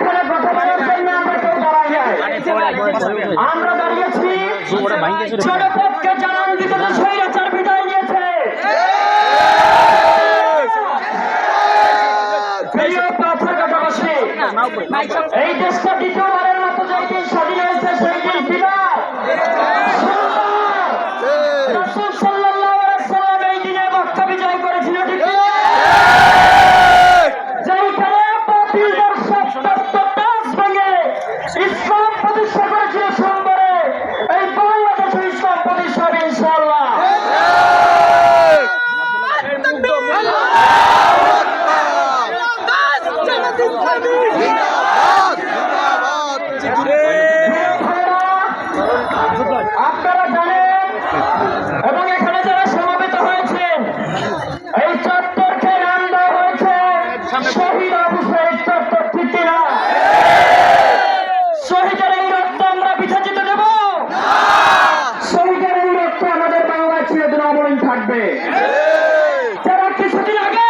এখানে কথা বলার জন্য আমরা কেউ দাঁড়াই নাই। আমরা দাঁড়িয়েছি জনপদকে জানান দিতে যে স্বৈরাচার বিদায় নিয়েছে। প্রিয় পাথরঘাটাবাসী, এই দেশটা দ্বিতীয়বারের মতো যেই দিন স্বাধীন হয়েছে সেই দিন বিদায় রাসূল সাল্লাল্লাহু আলাইহি ওয়াসাল্লাম এই দিনে মক্কা বিজয় করেছিল। ঠিক যেইখানে বাতিলদের সপ্তম তাজ ভেঙে ইসলাম প্রতিষ্ঠা করেছিল সোমবারে, এই বাংলাদেশে ইসলাম প্রতিষ্ঠা হবে ইনশাআল্লাহ। আপনারা জানেন এবং এখানে যারা সমাবেত হয়েছেন, এই চত্বরকে নাম দেওয়া হয়েছে শহীদ আবু সাঈদ চত্বর। ঠিক কিনা? শহীদের এই রক্ত আমরা পিছা যেতে দেব? শহীদের এই রক্ত আমাদের বাংলায় চিরদিন অমলিন থাকবে। যারা কিছুদিন আগে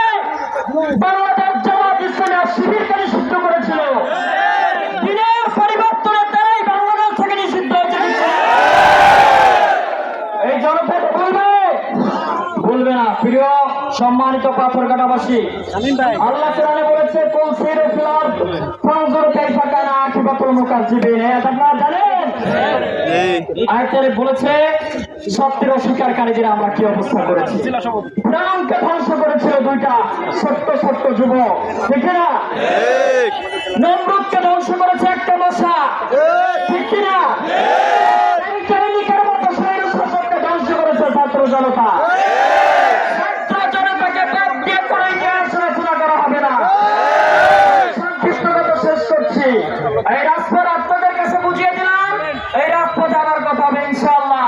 বাংলাদেশ জামাত ইসলামের শিবিরকে নিষিদ্ধ করেছিল, দিনের পরিবর্তনে তারাই বাংলাদেশ থেকে নিষিদ্ধ হয়েছে। এই জনপদ ভুলবে না। প্রিয় সম্মানিত পাথরঘাটাবাসী, আল্লাহ কোরআনে বলেছে কোন সিরু ফিল আরদ ফানজুর কাইফা কানা আকিবাতুল মুকাজ্জিবিন। আপনারা জানেন আয়াতে বলেছে সত্যের অস্বীকারীদের আমরা কি অবস্থা করেছি। ফিরআউনকে ধ্বংস করেছিল দুইটা ছোট্ট ছোট্ট যুবক। ঠিক না? নমরুদকে ধ্বংস করেছে একটা মশা। ঠিক কিনা? সৈনিকের মতো সৈন্য শাসককে ধ্বংস করেছে ছাত্র জনতা। ছাত্র জনতাকে বাদ দিয়ে করে আলোচনা করা হবে না। সংক্ষিপ্ত শেষ করছি। এই রাজপথ আপনাদের কাছে বুঝিয়ে দিলাম, এই রাজপথে আবার কথা হবে ইনশাআল্লাহ।